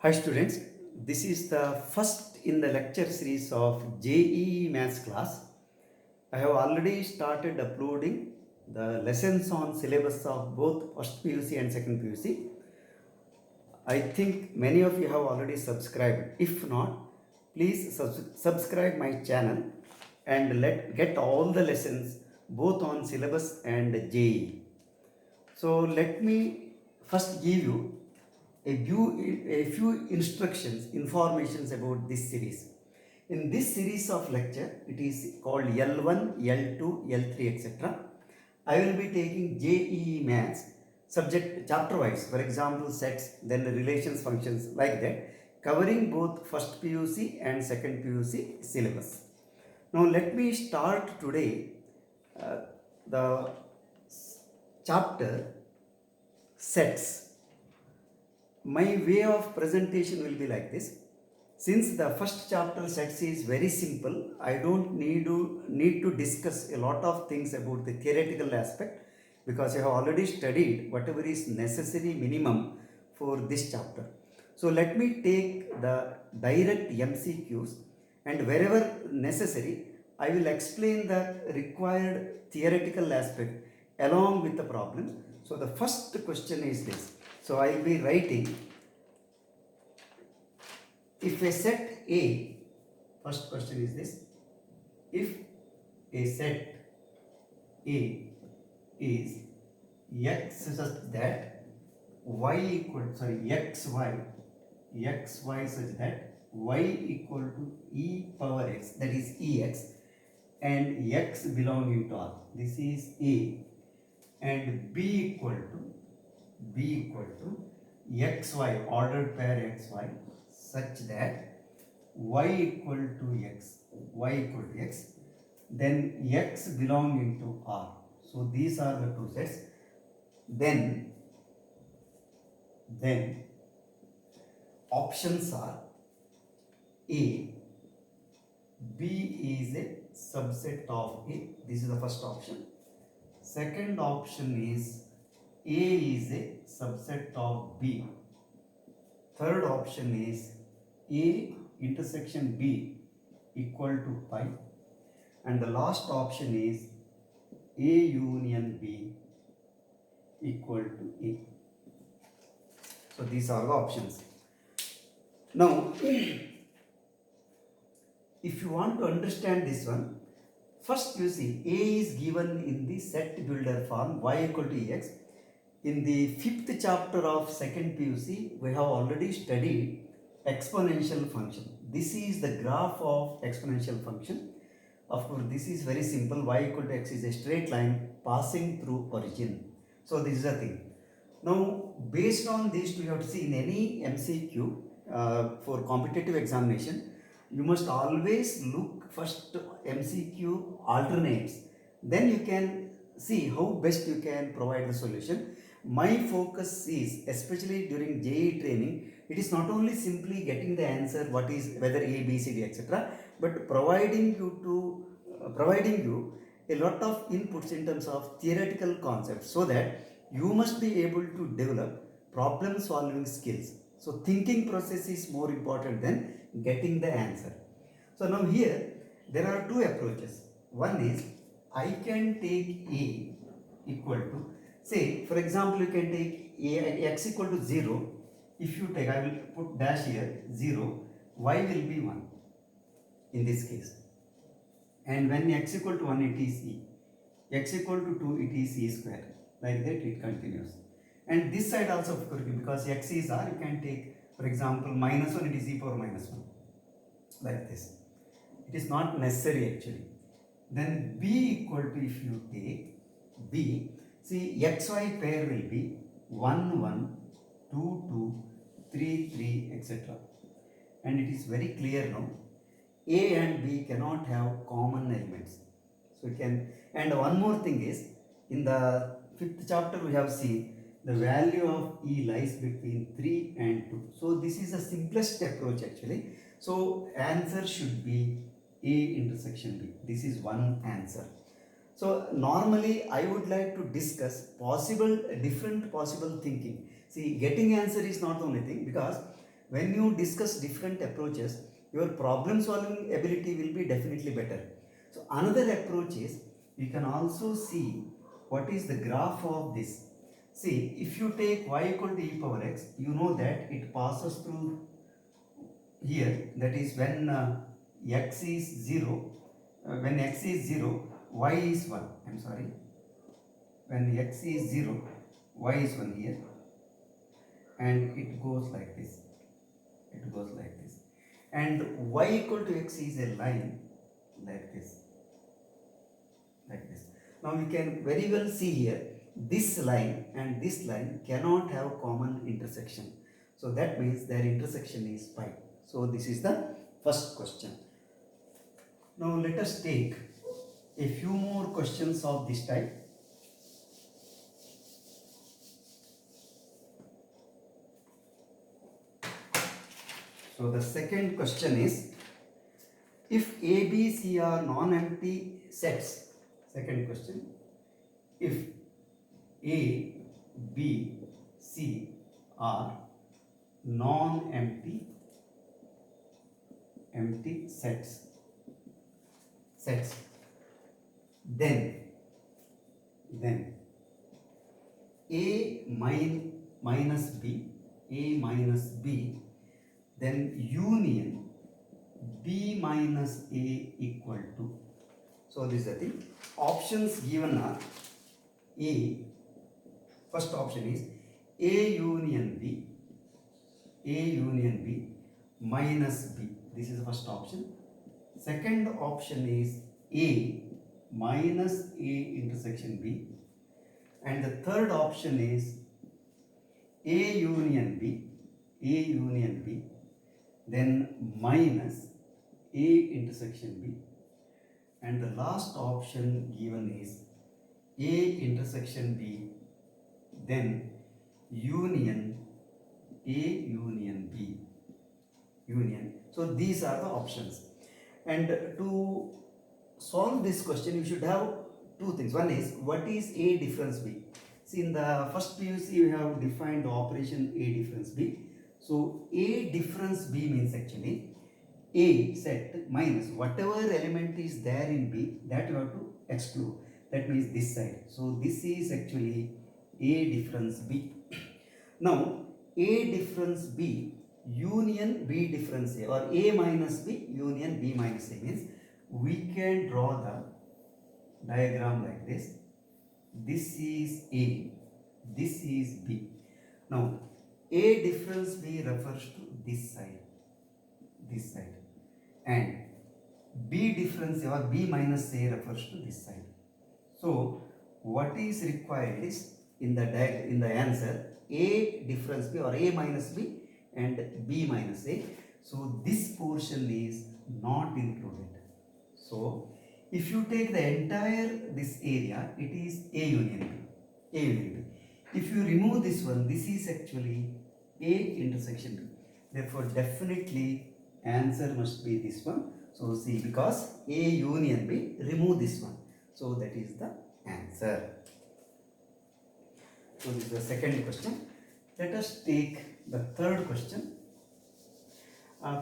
Hi students, this is the first in the lecture series of JEE Maths class. I have already started uploading the lessons on syllabus of both first PUC and second PUC. I think many of you have already subscribed. If not, please subscribe my channel and get all the lessons both on syllabus and JEE. So let me first give you a few instructions, informations about this series. In this series of lecture, it is called L1, L2, L3, etc. I will be taking JEE Maths subject chapter wise, for example, sets, then the relations, functions, like that, covering both first PUC and second PUC syllabus. Now, let me start today the chapter sets. My way of presentation will be like this. Since the first chapter sets is very simple, I don't need to discuss a lot of things about the theoretical aspect because I have already studied whatever is necessary minimum for this chapter. So let me take the direct MCQs, and wherever necessary, I will explain the required theoretical aspect along with the problem. So the first question is this. So I will be writing, if a set A, first question is this, if a set A is x such that y equal, xy such that y equal to e power x, that is ex, and x belonging to R, this is A, and b equal to xy, ordered pair xy, such that y equal to x, then x belonging to R. So these are the two sets. Then options are A, B is a subset of A. This is the first option. Second option is A is a subset of B. Third option is A intersection B equal to pi. And the last option is A union B equal to A. So these are the options. Now, if you want to understand this one, first you see A is given in the set builder form, y equal to Ex. In the 5th chapter of second PUC, we have already studied exponential function. This is the graph of exponential function. Of course, this is very simple. Y equal to x is a straight line passing through origin. So this is the thing. Now, based on this, you have to see in any MCQ for competitive examination, you must always look first MCQ alternates. Then you can see how best you can provide the solution. My focus is, especially during JEE training, it is not only simply getting the answer, what is whether A, B, C, D, etc., but providing you a lot of inputs in terms of theoretical concepts, so that you must be able to develop problem solving skills. So thinking process is more important than getting the answer. So now here there are two approaches. One is I can take A equal to, say for example, you can take A, x equal to 0. If you take, I will put dash here, 0, y will be 1 in this case. And when x equal to 1, it is E. X equal to 2, it is E square. Like that it continues. And this side also, of course, because x is R, you can take, for example, minus 1, it is e power minus 1. Like this. It is not necessary actually. Then b equal to, if you take b, see xy pair will be 1, 1, 2, 2, 3, 3, etc. And it is very clear now. A and B cannot have common elements. So we can, and one more thing is, in the 5th chapter we have seen the value of E lies between 3 and 2. So this is the simplest approach actually. So answer should be A intersection B. This is one answer. So normally I would like to discuss different possible thinking. See, getting answer is not the only thing, because when you discuss different approaches, your problem solving ability will be definitely better. So another approach is, you can also see what is the graph of this. See, if you take y equal to e power x, you know that it passes through here, that is when x is 0, when x is 0, y is 1, I am sorry, when x is 0, y is 1 here, and it goes like this, it goes like this, and y equal to x is a line like this, like this. Now we can very well see here, this line and this line cannot have common intersection, so that means their intersection is pi. So this is the first question. Now let us take a few more questions of this type. So the second question is, if A, B, C are non-empty sets, second question, if A, B, C are non-empty sets, then A minus B, then union B minus A equal to. So this is the thing. Options given are A, first option is A union B minus B. This is the first option. Second option is A minus A intersection B. And the third option is A union B, then minus A intersection B. And the last option given is A intersection B, then union A union B, union. So these are the options. And to solve this question, you should have two things. One is, what is A difference B? See, in the first PUC we have defined the operation A difference B. So A difference B means actually A set minus whatever element is there in B, that you have to exclude. That means this side. So this is actually A difference B. Now A difference B union B difference A, or A minus B union B minus A, means we can draw the diagram like this. This is A, this is B. Now A difference B refers to this side, and B difference or B minus A refers to this side. So what is required is, in the answer, A difference B or A minus B and B minus A. So this portion is not included. So if you take the entire this area, it is A union B. If you remove this one, this is actually A intersection B. Therefore definitely answer must be this one. So see, because A union B, remove this one. So that is the answer. So this is the second question. Let us take the third question.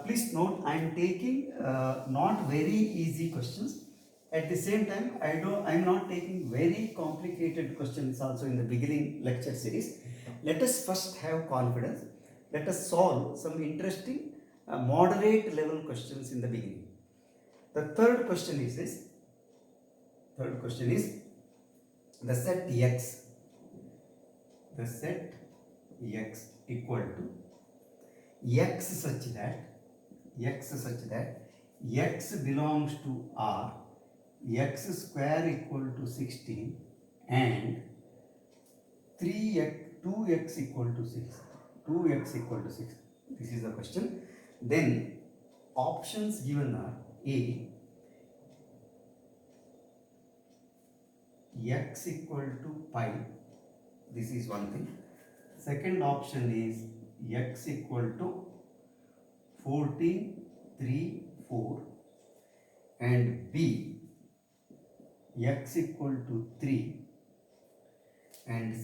Please note, I am taking not very easy questions. At the same time, I am not taking very complicated questions also in the beginning lecture series. Let us first have confidence. Let us solve some interesting moderate level questions in the beginning. The third question is this. Third question is, the set X equal to X such that X belongs to R, X square equal to 16, and 2x equal to 6. This is the question. Then options given are A, x equal to pi. This is one thing. Second option is x equal to 14, 3, 4, and B, x equal to 3, and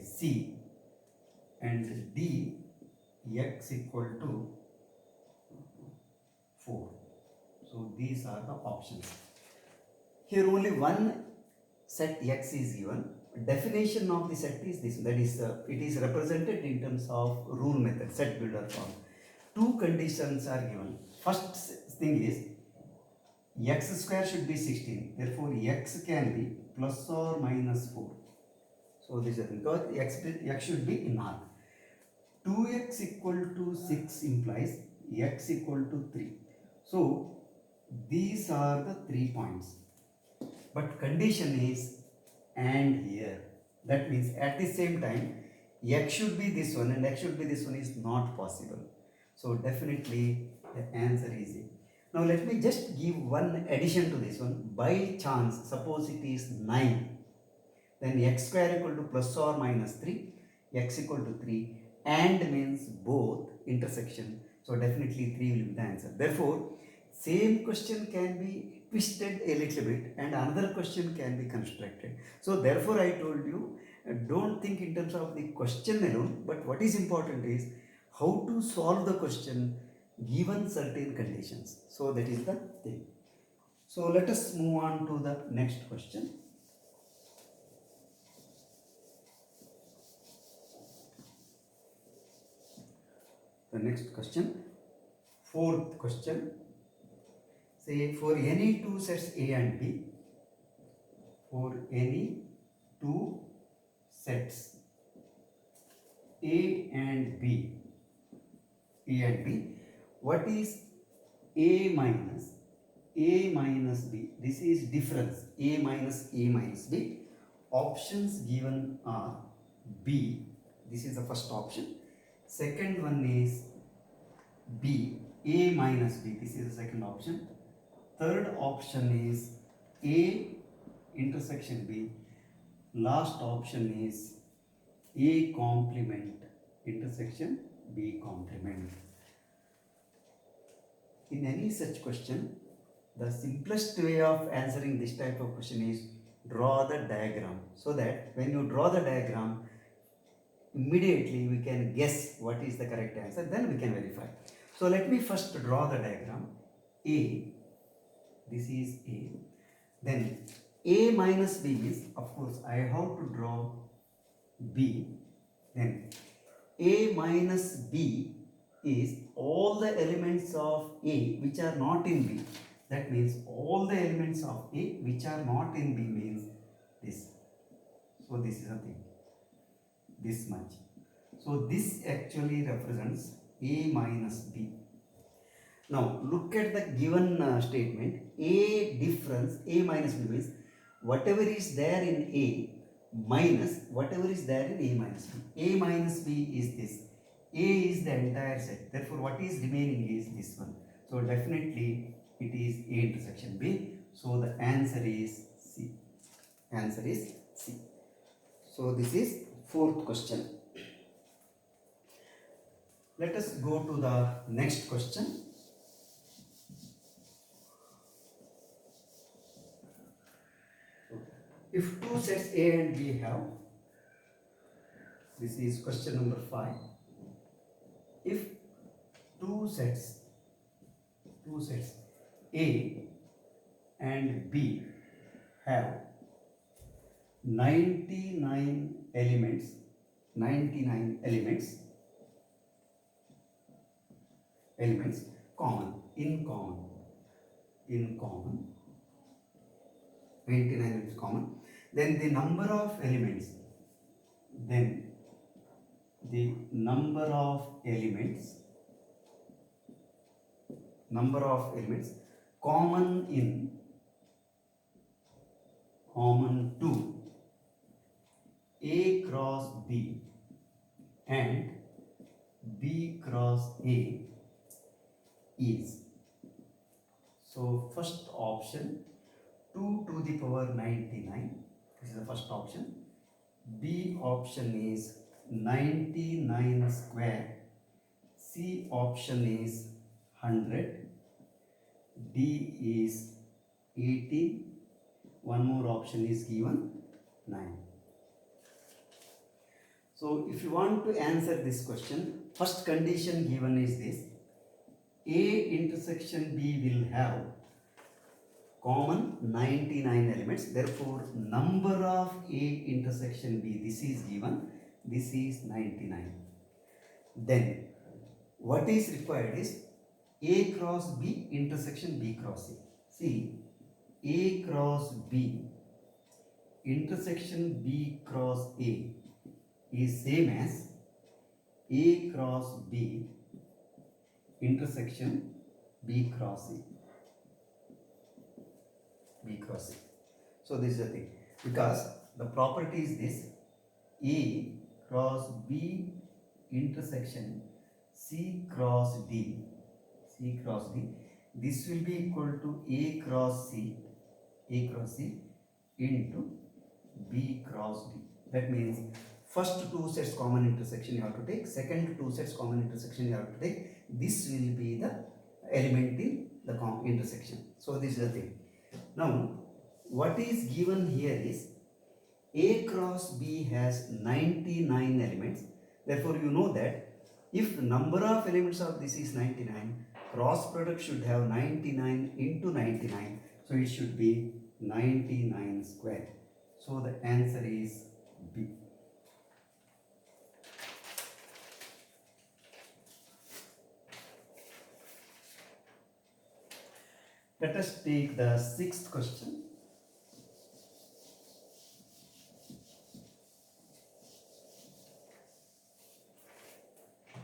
C, and D, x equal to 4. So these are the options. Here only one set x is given. Definition of the set is this, that is it is represented in terms of rule method, set builder form. Two conditions are given. First thing is x square should be 16, therefore x can be plus or minus 4. So this is because x should be in R. 2x equal to 6 implies x equal to 3. So these are the 3 points. But condition is and here. That means at the same time x should be this one and x should be this one is not possible. So definitely the answer is A. Now let me just give one addition to this one. By chance, suppose it is 9. Then x square equal to plus or minus 3, x equal to 3, and means both intersection. So definitely 3 will be the answer. Therefore, same question can be twisted a little bit and another question can be constructed. So therefore I told you, don't think in terms of the question alone, but what is important is how to solve the question given certain conditions. So that is the thing. So let us move on to the next question. The next question, fourth question. Say for any two sets A and B, for any two sets A and B, what is A minus B? This is difference, A minus B. Options given are B, this is the first option. Second one is B, A minus B, this is the second option. Third option is A intersection B. Last option is A complement intersection B complement. In any such question, the simplest way of answering this type of question is draw the diagram, so that when you draw the diagram, immediately we can guess what is the correct answer, then we can verify. So let me first draw the diagram. A, this is A, then A minus B means, of course, I have to draw B, then A minus B is all the elements of A which are not in B. That means all the elements of A which are not in B means this. So this is a thing, this much. So this actually represents A minus B. Now look at the given statement. A difference, A minus B means whatever is there in A minus whatever is there in A minus B. A minus B is this. A is the entire set. Therefore, what is remaining is this one. So definitely it is A intersection B. So the answer is C. Answer is C. So this is fourth question. Let us go to the next question. If two sets A and B have, this is question number 5. If two sets A and B have 99 elements, in common, 99 is common, then the number of elements common to A cross B and B cross A is, so first option 2 to the power 99, this is the first option. B option is 99 square. C option is 100. D is 18. One more option is given, 9. So if you want to answer this question, first condition given is this: A intersection B will have common 99 elements. Therefore, number of A intersection B, this is given, this is 99. Then what is required is A cross B intersection B cross A. See, A cross B intersection B cross A is same as A cross B intersection B cross A. B cross A. So this is the thing, because the property is this: A cross B intersection C cross D, C cross D, this will be equal to A cross C into B cross D. That means first two sets common intersection you have to take, second two sets common intersection you have to take. This will be the element in the intersection. So this is the thing. Now what is given here is A cross B has 99 elements. Therefore you know that if the number of elements of this is 99, cross product should have 99 into 99. So it should be 99 square. So the answer is B. Let us take the sixth question.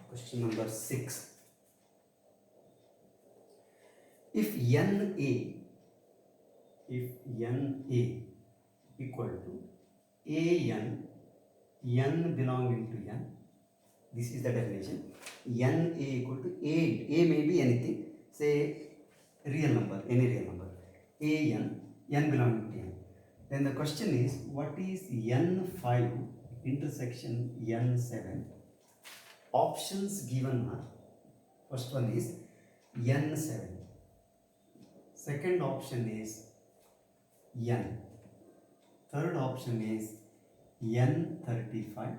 Question number 6. If NA equal to n belonging to n, this is the definition. NA equal to A may be anything, say real number, any real number, n belonging to n. Then the question is, what is n5 intersection n7? Options given are, first one is n7, second option is n, third option is n35,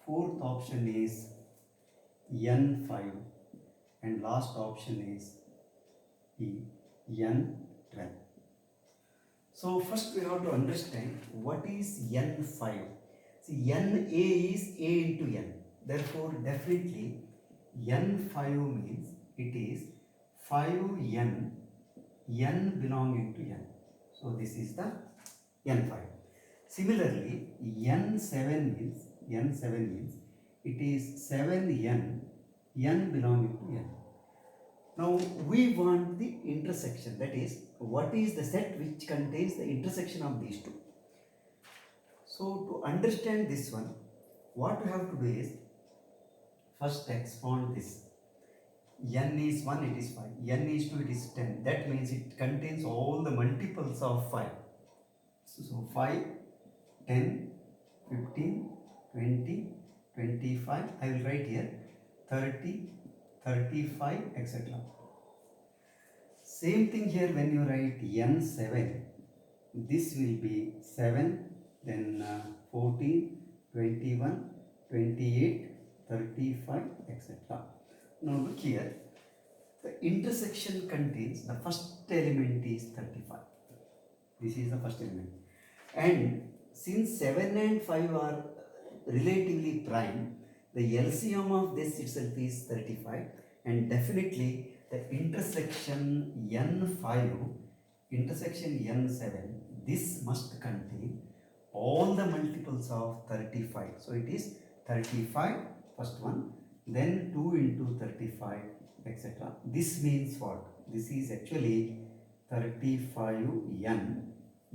fourth option is n5, and last option is n12. So first we have to understand what is n5. See, NA is A into n. Therefore, definitely n5 means it is 5n, n belonging to n. So this is the n5. Similarly, n7 means it is 7n, n belonging to n. Now we want the intersection, that is, what is the set which contains the intersection of these two. So to understand this one, what we have to do is first expand this. N is 1, it is 5. N is 2, it is 10. That means it contains all the multiples of 5. So 5, 10, 15, 20, 25. I will write here 30, 35, etc. Same thing here when you write N7. This will be 7, then 14, 21, 28, 35, etc. Now look here, the intersection contains, the first element is 35. This is the first element. And since 7 and 5 are relatively prime, the LCM of this itself is 35, and definitely the intersection N5, intersection N7, this must contain all the multiples of 35. So it is 35, first one, then 2 into 35, etc. This means what? This is actually 35n,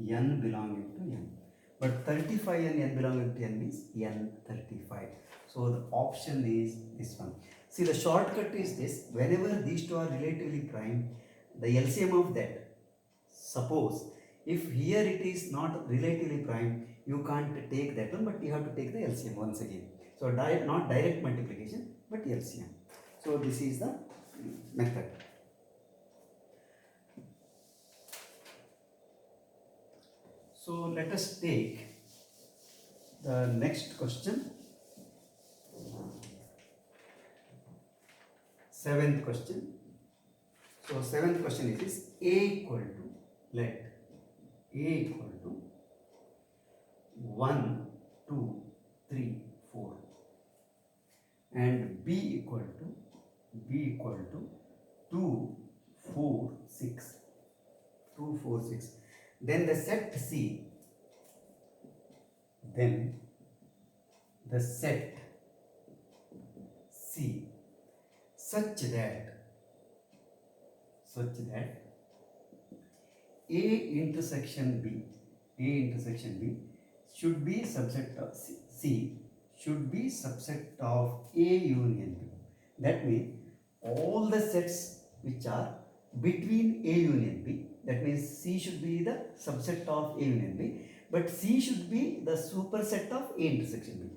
n belonging to n. But 35 and n belonging to n means n35. So the option is this one. See, the shortcut is this: whenever these two are relatively prime, the LCM of that, suppose if here it is not relatively prime, you can't take that one, but you have to take the LCM once again. So not direct multiplication, but LCM. So this is the method. So let us take the next question. seventh question. So seventh question is this: A equal to, let A equal to 1, 2, 3, 4, and B equal to 2, 4, 6. 2, 4, 6. Then the set C. Then the set C such that A intersection B should be subset of C should be subset of A union B. That means all the sets which are between A union B, that means C should be the subset of A union B, but C should be the superset of A intersection B.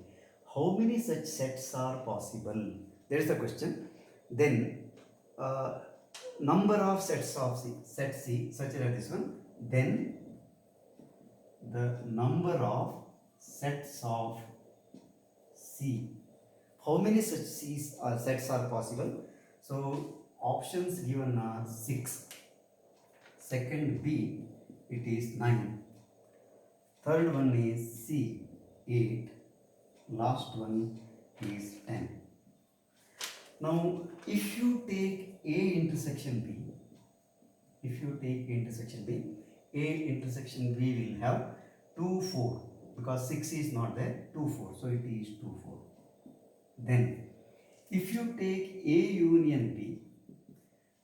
How many such sets are possible? There is the question. Then number of sets of C, set C such as this one. Then the number of sets of C. How many such C's or sets are possible? So options given are 6. Second B, it is 9. Third one is C, 8. Last one is 10. Now, if you take A intersection B, A intersection B will have 2, 4, because 6 is not there, 2, 4, so it is 2, 4. Then, if you take A union B,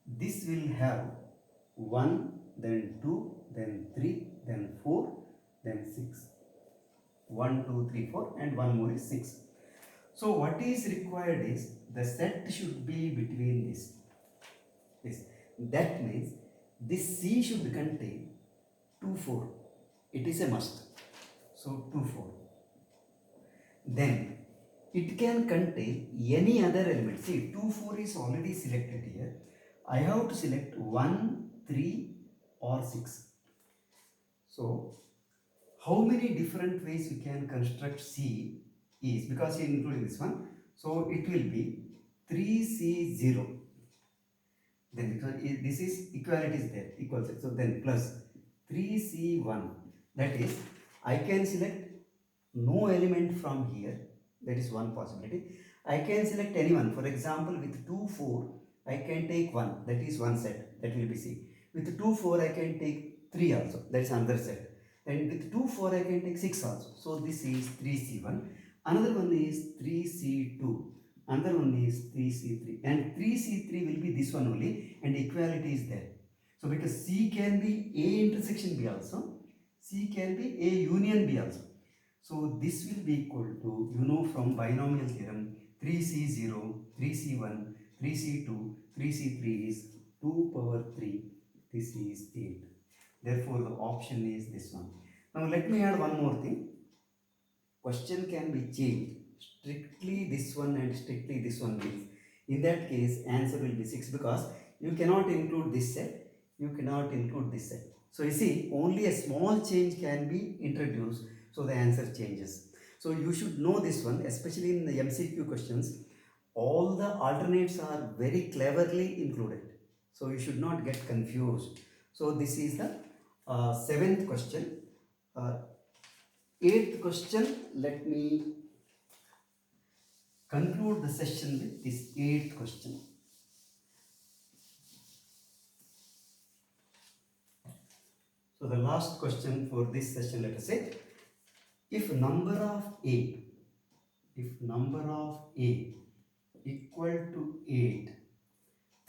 this will have 1, then 2, then 3, then 4, then 6. 1, 2, 3, 4, and one more is 6. So what is required is the set should be between this. That means this C should contain 2, 4. It is a must. So 2, 4. Then it can contain any other element. See, 2, 4 is already selected here. I have to select 1, 3 or 6. So how many different ways we can construct C is, because you including this one, so it will be 3C0. Then because this is equality is there, equals it, so then plus 3C1. That is, I can select no element from here, that is one possibility. I can select anyone. For example, with 2, 4, I can take 1, that is one set, that will be C. With 2, 4, I can take 3 also, that is another set. And with 2, 4, I can take 6 also. So this is 3C1. Another one is 3C2. Another one is 3C3. And 3C3 will be this one only, and equality is there. So because C can be A intersection B also, C can be A union B also. So this will be equal to, you know from binomial theorem, 3C0, 3C1, 3C2, 3C3 is 2 power 3. This is 8. Therefore, the option is this one. Now, let me add one more thing. Question can be changed. Strictly this one and strictly this one means, in that case, answer will be 6, because you cannot include this set, you cannot include this set. So, you see, only a small change can be introduced, so the answer changes. So, you should know this one, especially in the MCQ questions. All the alternates are very cleverly included. So, you should not get confused. So, this is the 7th question. 8th question, let me conclude the session with this 8th question. So the last question for this session, let us say, if number of A equal to 8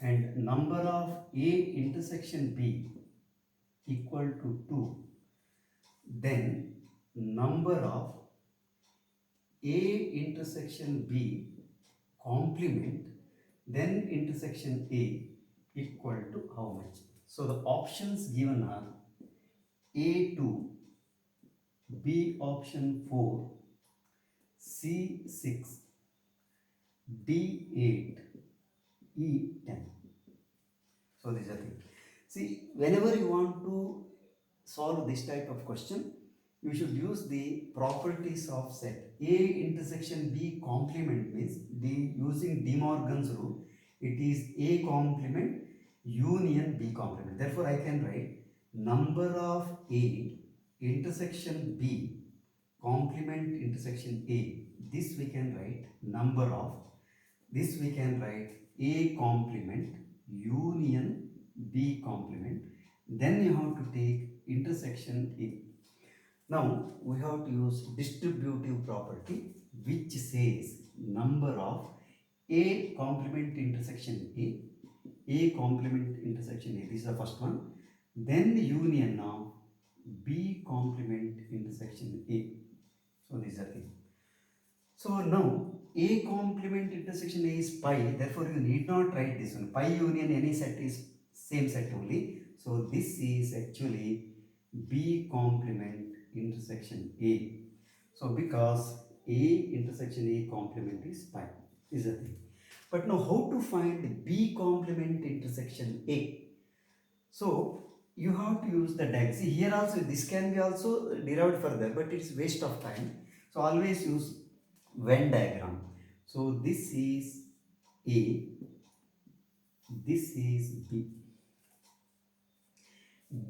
and number of A intersection B equal to 2, then number of A intersection B complement then intersection A equal to how much? So the options given are A2, B option 4, C6, D8, E10. So these are things. See, whenever you want to solve this type of question, you should use the properties of set. A intersection B complement means using De Morgan's rule, It is A complement union B complement. Therefore, I can write number of A intersection B complement intersection A. This we can write number of. This we can write A complement union B complement. Then you have to take intersection A. Now we have to use distributive property which says number of A complement intersection A complement intersection A. This is the first one. Then the union of B complement intersection A. So this is the thing. So now A complement intersection A is pi. Therefore you need not write this one. Pi union any set is same set only. So this is actually B complement intersection A. So because A intersection A complement is pi is the thing. But now how to find B complement intersection A? So you have to use the diagram. See here also this can be also derived further, but it's waste of time. So always use Venn diagram. So this is A, this is B.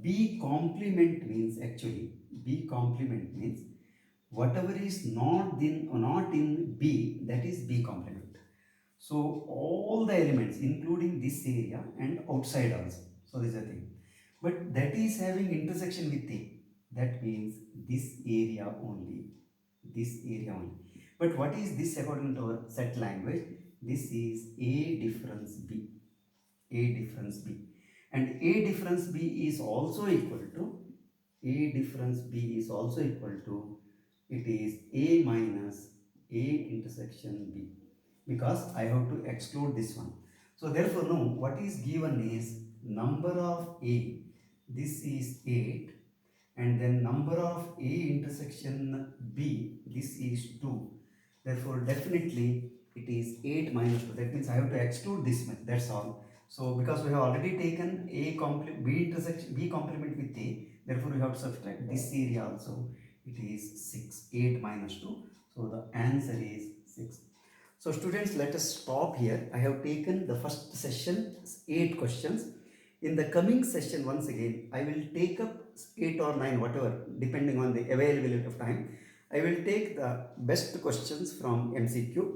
B complement means actually B complement means whatever is not in B, that is B complement. So all the elements including this area and outside also. So this is the thing. But that is having intersection with A. That means this area only. This area only. But what is this according to our set language? This is A difference B. A difference B. And A difference B is also equal to A difference B is also equal to it is A minus A intersection B, because I have to exclude this one. So therefore now what is given is number of A, this is 8, and then number of A intersection B, this is 2. Therefore definitely it is 8 minus 2. That means I have to exclude this much, that's all. So because we have already taken A complement B intersection B complement with A, therefore we have to subtract this area also. It is 6, 8 minus 2. So the answer is 6. So students, let us stop here. I have taken the first session 8 questions. In the coming session, once again, I will take up 8 or 9, whatever, depending on the availability of time. I will take the best questions from MCQ.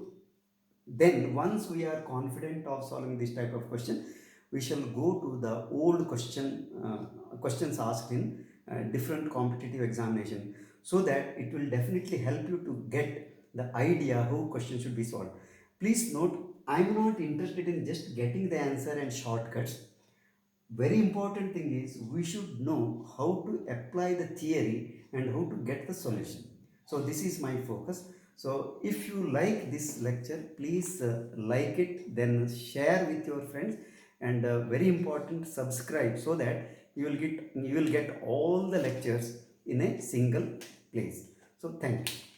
Then once we are confident of solving this type of question, we shall go to the old questions asked in different competitive examination, so that it will definitely help you to get the idea how questions should be solved. Please note, I am not interested in just getting the answer and shortcuts. Very important thing is we should know how to apply the theory and how to get the solution. So this is my focus. So if you like this lecture, please like it, then share with your friends, and very important, subscribe, so that you will get all the lectures in a single place. So thank you.